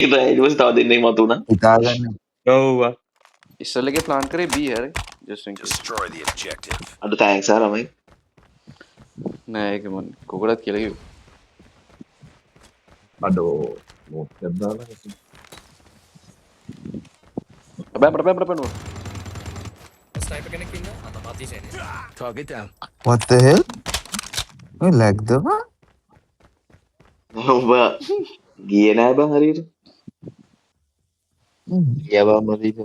ඊට පස්සේ තව දෙන්නෙක් මතුණා. හිතාගන්න. ඔව්. ඉස්සල්ලගේ ප්ලාන් කරේ B හරි just in case. Destroy the objective. අඩු තෑන්ක්ස් ආ ළමයි. නෑ ඒක මම කොකටත් කියලා කිව්වා. අඩෝ නෝට් එකක් දාලා බෑ. ස්නයිපර් කෙනෙක් ඉන්නවා. අත අතිශයනේ. Target down. What the hell? ඔය ලැග්ද බං? ඔබ ගියේ නෑ බං හරියට. ගියා බං මදීක.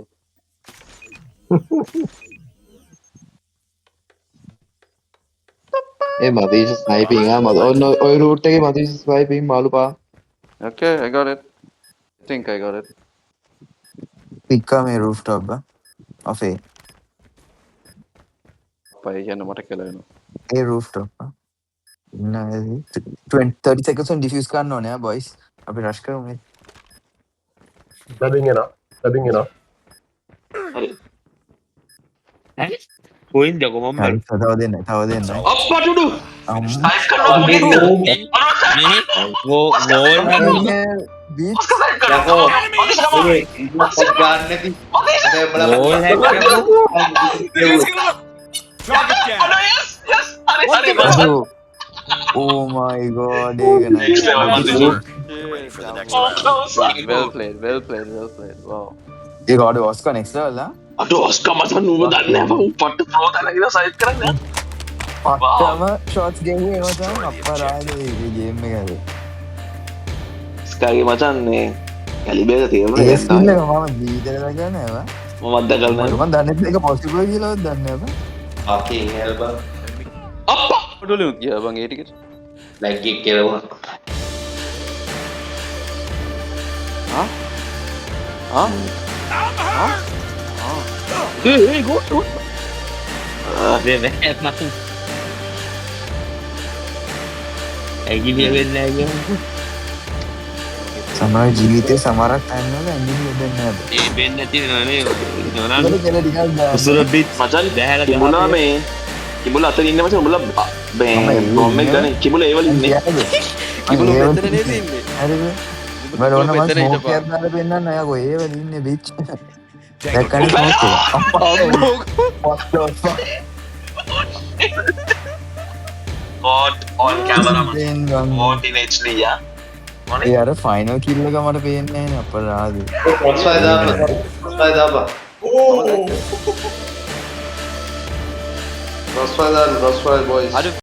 ඒ මදීෂ ස්නයිපින් ආ මද ඔන්න ඔය රූට් එකේ මදීෂ ස්නයිපින් මාළු පා. Okay, I got it. I think I got it. පික්කා මේ rooftop බං. ඔෆේ. පයි කියන්න මට කියලා වෙනවා. ඒ rooftop බං. ඉන්න 30 seconds on defuse කරන්න ඕනේ ආ boys. අපි rush කරමු මේ. ලැබින් එනවා. හරි. කොයින්ද කොමම් හරි තව දෙන්න. අප්පටුඩු. ස්නයිප් කරනවා මේ ගෝල් බීච් යකෝ ගෝල් Target down. හරි. oh my god ඒක නෑ. Next level මදීෂ. Ready for the next round. Well played. Wow. ඒක ආඩ ඔස්කා next level ආ. අට ඔස්කා මචන් නුඹ දන්නේ නැහැ බං උපට්ට ෆ්ලෝ දාලා සයිඩ් කරන්නේ. පට්ටම shots ගෙව්වේ ඒව තමයි අපරාධේ මේ game එකේ. ස්කයිගේ මචන් මේ කැලිබර් තියෙනවා ඒ ස්කිල් එක මම ජීවිතේ දැකලා නෑ මම අත්දකලා නැහැ. මම දන්නේ නැහැ ඒක possible කියලාවත් දන්නේ නැහැ fucking hell බං. අප්පා කොටලු ගියා බං ඒ ටිකට. ලැග් එක කියලා වුණා. ඒ ගෝල් මේ නෑ මම ඇගිලිය වෙන්නේ නැහැ කියමු සමහර ජීවිතේ සමහරක් time වල ඇඟිලි දෙන්නේ නැහැ ඒ වෙන්නේ නැති නේ ඒක කියලා ටිකක් දාන්න. උසුර බිත් මචන් දැහැලා කිඹුලා මේ කිඹුලා අතන ඉන්න මචන් උඹලා මේ බොම්බ් එක ගන්නේ කිඹුලා ඒ වල ඉන්නේ. කිඹුලු මෙතන නේද ඉන්නේ? හරිද? මම ඕන මම ස්මෝක් එකක් දාලා පෙන්නන්න අයකෝ ඒ වල ඉන්නේ බීච්. දැක්කනේ ස්මෝක් එක. what the fuck? God on camera man. Then gone. What in HD yeah. ඒ අර ෆයිනල් කිල් එක මට පේන්නේ නැහැ නේ අපරාධේ. Crossfire දාපා. Crossfire boys.